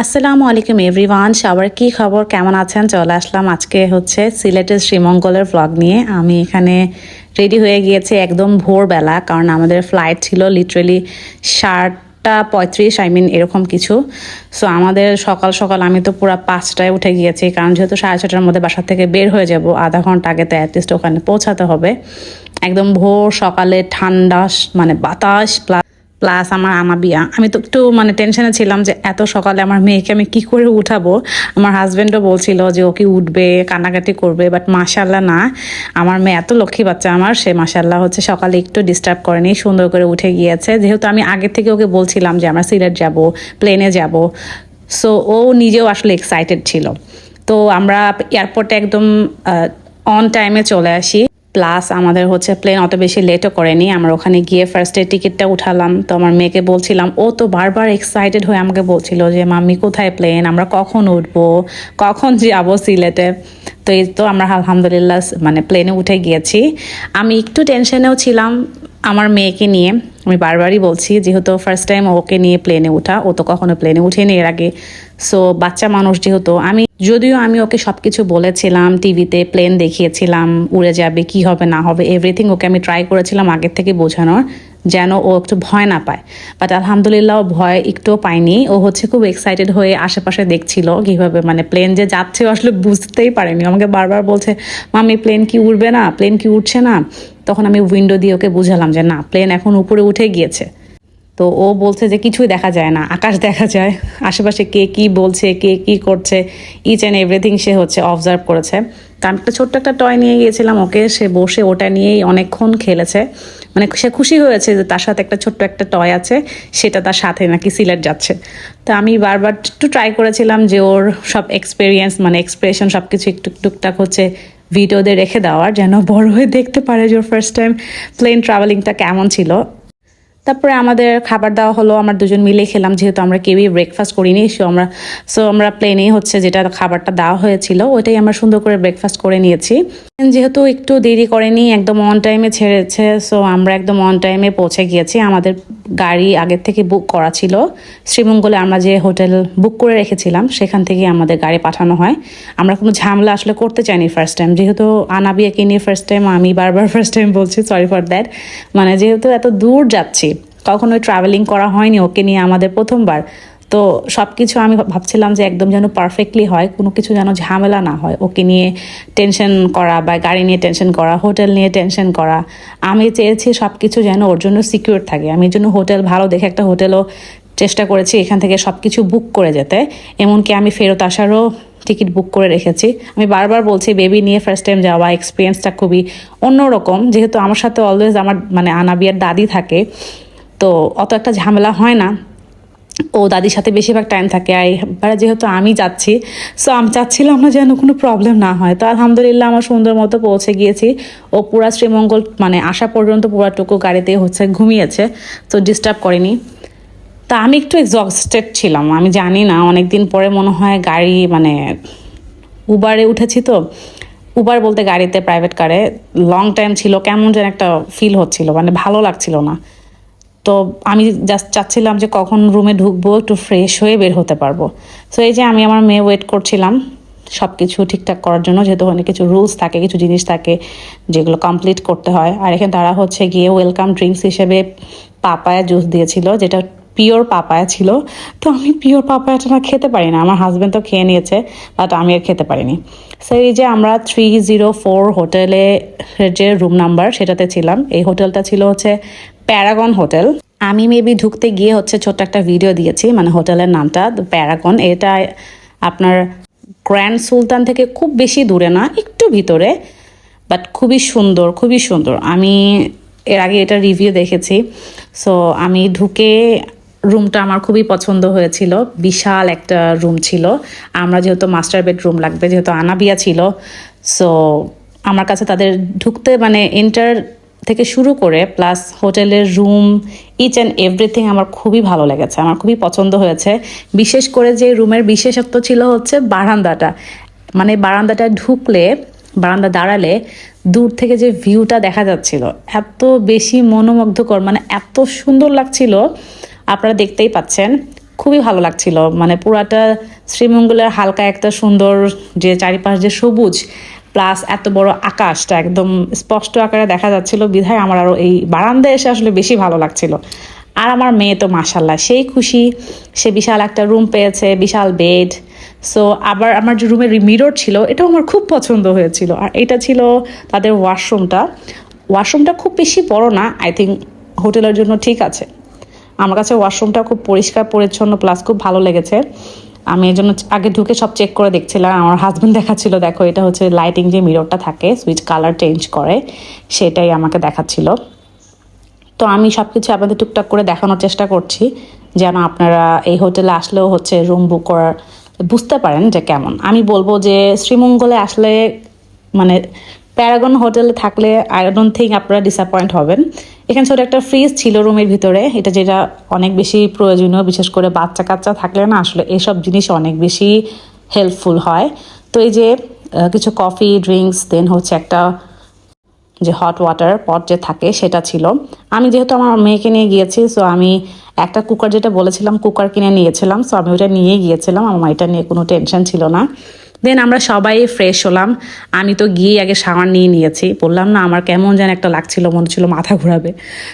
আসসালামু আলাইকুম এভরিওয়ান, সবার কি খবর, কেমন আছেন? চলে আসলাম আজকে হচ্ছে সিলেটের শ্রীমঙ্গলের ভ্লগ নিয়ে। আমি এখানে রেডি হয়ে গিয়েছি একদম ভোরবেলা, কারণ আমাদের ফ্লাইট ছিল লিটারেলি 7:35, এরকম কিছু। সো আমাদের সকাল সকাল আমি তো পুরো 5টায় উঠে গিয়েছি, কারণ যেহেতু 6:30টার মধ্যে বাসা থেকে বের হয়ে যাব, আধা ঘন্টা আগে তো অ্যাটলিস্ট ওখানে পৌঁছাতে হবে। একদম ভোর সকালে ঠান্ডা বাতাস প্লাস আমার আনাবিয়া। আমি তো একটু টেনশনে ছিলাম যে এত সকালে আমার মেয়েকে আমি কি করে উঠাবো। আমার হাজব্যান্ডও বলছিল যে ও কি উঠবে, কান্নাকাটি করবে, বাট মাশাল্লাহ না, আমার মেয়ে এত লক্ষ্মী বাচ্চা আমার, সে মাশাল্লাহ হচ্ছে সকালে একটু ডিস্টার্ব করেনি, সুন্দর করে উঠে গিয়েছে। যেহেতু আমি আগে থেকে ওকে বলছিলাম যে আমরা সিলেট যাব, প্লেনে যাব, সো ও নিজেও আসলে এক্সাইটেড ছিল। তো আমরা এয়ারপোর্টে একদম অন টাইমে চলে আসি। প্লাস আমাদের হচ্ছে প্লেন অত বেশি লেটও করেনি। আমরা ওখানে গিয়ে ফার্স্টে টিকিটটা উঠালাম। তো আমার মেয়েকে বলছিলাম, ও তো বারবার এক্সাইটেড হয়ে আমাকে বলছিল যে মাম্মি কোথায় প্লেন, আমরা কখন উঠবো, কখন যাবো সিলেটে। তো এই তো আমরা আলহামদুলিল্লাহ প্লেনে উঠে গিয়েছি। আমি একটু টেনশনেও ছিলাম আমার মেয়েকে নিয়ে। আমি বারবারই বলছি, যেহেতু ফার্স্ট টাইম ওকে নিয়ে প্লেনে ওঠা, ও তো কখনো প্লেনে উঠেনি এর আগে। সো বাচ্চা মানুষ যেহেতু, যদিও আমি ওকে সব কিছু বলেছিলাম, টিভিতে প্লেন দেখিয়েছিলাম উড়ে যাবে, কি হবে না হবে এভরিথিং ওকে আমি ট্রাই করেছিলাম আগের থেকে বোঝানোর, যেন ও একটু ভয় না পায়। বাট আলহামদুলিল্লাহ ও ভয় একটুও পায়নি। ও হচ্ছে খুব এক্সাইটেড হয়ে আশেপাশে দেখছিল কীভাবে প্লেন যে যাচ্ছে আসলে বুঝতেই পারেনি। আমাকে বারবার বলছে, মামি প্লেন কি উড়বে না, প্লেন কি উঠছে না। তখন আমি উইন্ডো দিয়ে ওকে বুঝালাম যে না, প্লেন এখন উপরে উঠে গিয়েছে। তো ও বলছে যে কিছুই দেখা যায় না, আকাশ দেখা যায়, আশেপাশে কে কি বলছে, কে কি করছে, ইচ অ্যান্ড এভরিথিং সে হচ্ছে অবজার্ভ করেছে। তা আমি ছোট্ট একটা টয় নিয়ে গিয়েছিলাম ওকে, সে বসে ওটা নিয়েই অনেকক্ষণ খেলেছে। সে খুশি হয়েছে যে তার সাথে একটা ছোট্ট একটা টয় আছে, সেটা তার সাথে নাকি সিলেট যাচ্ছে। তো আমি বারবার একটু ট্রাই করেছিলাম যে ওর সব এক্সপিরিয়েন্স এক্সপ্রেশন সব কিছু একটু টুকটাক হচ্ছে ভিডিওতে রেখে দেওয়ার, যেন বড় হয়ে দেখতে পারে যে ওর ফার্স্ট টাইম প্লেন ট্রাভেলিংটা কেমন ছিল। তারপরে আমাদের খাবার দেওয়া হলো, আমরা দুজন মিলে খেলাম, যেহেতু আমরা কেউই ব্রেকফাস্ট করিনি। আমরা প্লেনেই হচ্ছে যেটা খাবারটা দেওয়া হয়েছিল ওইটাই আমরা সুন্দর করে ব্রেকফাস্ট করে নিয়েছি। যেহেতু একটু দেরি করেনি, একদম অন টাইমে ছেড়েছে, সো আমরা একদম অন টাইমে পৌঁছে গিয়েছি। আমাদের গাড়ি আগের থেকে বুক করা ছিল, শ্রীমঙ্গলে আমরা যে হোটেল বুক করে রেখেছিলাম সেখান থেকে আমাদের গাড়ি পাঠানো হয়। আমরা কোনো ঝামেলা আসলে করতে চাইনি ফার্স্ট টাইম, যেহেতু আনাবিয়াকে নিয়ে ফার্স্ট টাইম, আমি বারবার ফার্স্ট টাইম বলছি, সরি ফর দ্যাট। যেহেতু এত দূর যাচ্ছি, কখনোই ট্রাভেলিং করা হয়নি ওকে নিয়ে, আমাদের প্রথমবার। তো সব কিছু আমি ভাবছিলাম যে একদম যেন পারফেক্টলি হয়, কোনো কিছু যেন ঝামেলা না হয়। ওকে নিয়ে টেনশন করা বা গাড়ি নিয়ে টেনশন করা, হোটেল নিয়ে টেনশন করা, আমি চেয়েছি সব কিছু যেন ওর জন্য সিকিউর থাকে। আমি এর জন্য হোটেল ভালো দেখে একটা হোটেলও চেষ্টা করেছি এখান থেকে সব কিছু বুক করে যেতে। এমনকি আমি ফেরত আসারও টিকিট বুক করে রেখেছি। আমি বারবার বলছি, বেবি নিয়ে ফার্স্ট টাইম যাওয়া এক্সপিরিয়েন্সটা খুবই অন্যরকম। যেহেতু আমার সাথে অলওয়েজ আমার আনাবিয়ার দাদি থাকে, তো অত একটা ঝামেলা হয় না, ও দাদির সাথে বেশিরভাগ টাইম থাকে। আর এবারে যেহেতু আমি যাচ্ছি, সো আমি চাচ্ছিলাম না যেন কোনো প্রবলেম না হয়। তো আলহামদুলিল্লাহ আমার সুন্দর মতো পৌঁছে গিয়েছি। ও পুরা শ্রীমঙ্গল আসা পর্যন্ত পুরাটুকু গাড়িতে হচ্ছে ঘুমিয়েছে, তো ডিস্টার্ব করেনি। তা আমি একটু এক্সস্টেড ছিলাম, আমি জানি না, অনেকদিন পরে মনে হয় গাড়ি উবারে উঠেছি। তো উবার বলতে গাড়িতে, প্রাইভেট কারে লং টাইম ছিল, কেমন যেন একটা ফিল হচ্ছিল, ভালো লাগছিল না। তো আমি জাস্ট চাচ্ছিলাম যে কখন রুমে ঢুকবো, একটু ফ্রেশ হয়ে বের হতে পারবো। সো এই যে আমি আমার মেয়ে ওয়েট করছিলাম সব কিছু ঠিকঠাক করার জন্য, যেহেতু অনেক কিছু রুলস থাকে, কিছু জিনিস থাকে যেগুলো কমপ্লিট করতে হয়। আর এখানে তারা হচ্ছে গিয়ে ওয়েলকাম ড্রিঙ্কস হিসেবে পাপায়া জুস দিয়েছিল, যেটা পিওর পাপায়া ছিল। তো আমি পিওর পাপায়াটা না খেতে পারি না, আমার হাজব্যান্ড তো খেয়ে নিয়েছে, বাট আমি আর খেতে পারিনি। সো এই যে আমরা 304 হোটেলে যে রুম নাম্বার সেটাতে ছিলাম। এই হোটেলটা ছিল হচ্ছে প্যারাগন হোটেল। আমি মেবি ঢুকতে গিয়ে হচ্ছে ছোট্ট একটা ভিডিও দিয়েছি, হোটেলের নামটা প্যারাগন। এটা আপনার গ্র্যান্ড সুলতান থেকে খুব বেশি দূরে না, একটু ভিতরে, বাট খুবই সুন্দর, খুবই সুন্দর। আমি এর আগে এটা রিভিউ দেখেছি। সো আমি ঢুকে রুমটা আমার খুবই পছন্দ হয়েছিল, বিশাল একটা রুম ছিল। আমরা যেহেতু মাস্টার বেডরুম লাগবে, যেহেতু আনাবিয়া ছিল, সো আমার কাছে তাদের ঢুকতে এন্টার থেকে শুরু করে প্লাস হোটেলের রুম, ইচ অ্যান্ড এভরিথিং আমার খুবই ভালো লেগেছে, আমার খুবই পছন্দ হয়েছে। বিশেষ করে যে রুমের বিশেষত্ব ছিল হচ্ছে বারান্দাটা। বারান্দাটা ঢুকলে, বারান্দা দাঁড়ালে দূর থেকে যে ভিউটা দেখা যাচ্ছিল, এত বেশি মনোমুগ্ধকর, এত সুন্দর লাগছিল, আপনারা দেখতেই পাচ্ছেন। খুবই ভালো লাগছিল, মানে পুরাটা শ্রীমঙ্গলের হালকা একটা সুন্দর যে চারিপাশ যে সবুজ প্লাস এত বড় আকাশটা একদম স্পষ্ট আকারে দেখা যাচ্ছিল বিধায় আমার আরও এই বারান্দায় এসে আসলে বেশি ভালো লাগছিল। আর আমার মেয়ে তো মাশাল্লাহ সেই খুশি, সে বিশাল একটা রুম পেয়েছে, বিশাল বেড। সো আবার আমার যে রুমের মিরর ছিল এটাও আমার খুব পছন্দ হয়েছিল। আর এটা ছিল তাদের ওয়াশরুমটা। ওয়াশরুমটা খুব বেশি বড় না, আই থিঙ্ক হোটেলের জন্য ঠিক আছে। আমার কাছে ওয়াশরুমটা খুব পরিষ্কার পরিচ্ছন্ন প্লাস খুব ভালো লেগেছে। আমি এই জন্য আগে ঢুকে সব চেক করে দেখছিলাম। আমার হাজব্যান্ড দেখাচ্ছিল, দেখো এটা হচ্ছে লাইটিং যে মিররটা থাকে সুইচ কালার চেঞ্জ করে, সেটাই আমাকে দেখাচ্ছিল। তো আমি সব কিছু আপনাদের টুকটাক করে দেখানোর চেষ্টা করছি যেন আপনারা এই হোটেলে আসলেও হচ্ছে রুম বুক করার বুঝতে পারেন যে কেমন। আমি বলবো যে শ্রীমঙ্গলে আসলে মানে প্যারাগন হোটেলে থাকলে আই ডোন্ট থিঙ্ক আপনারা ডিসঅ্যাপয়েন্ট হবেন। এখানে ছোট একটা ফ্রিজ ছিল রুমের ভিতরে, এটা যেটা অনেক বেশি প্রয়োজনীয়, বিশেষ করে বাচ্চা কাচ্চা থাকলে না আসলে এসব জিনিস অনেক বেশি হেল্পফুল হয়। তো এই যে কিছু কফি ড্রিঙ্কস, দেন হচ্ছে একটা যে হট ওয়াটার পট যে থাকে সেটা ছিল। আমি যেহেতু আমার মেয়েকে নিয়ে গিয়েছি, সো আমি একটা কুকার যেটা বলেছিলাম কুকার কিনে নিয়েছিলাম, সো আমি ওটা নিয়ে গিয়েছিলাম, আমার এটা নিয়ে কোনো টেনশন ছিল না। দেন আমরা সবাই ফ্রেশ হলাম। আমি তো গিয়ে আগে শাওয়ার নিয়ে নিয়েছি, বললাম না আমার কেমন যেন একটা লাগছিল, মনে ছিল মাথা ঘোরাবে।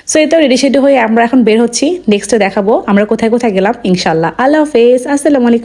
সো এই তো রেডি সেডি হয়ে আমরা এখন বের হচ্ছি, নেক্সটে দেখাবো আমরা কোথায় কোথায় গেলাম ইনশাল্লাহ। আল্লাহ হাফেজ, আসসালামু আলাইকুম।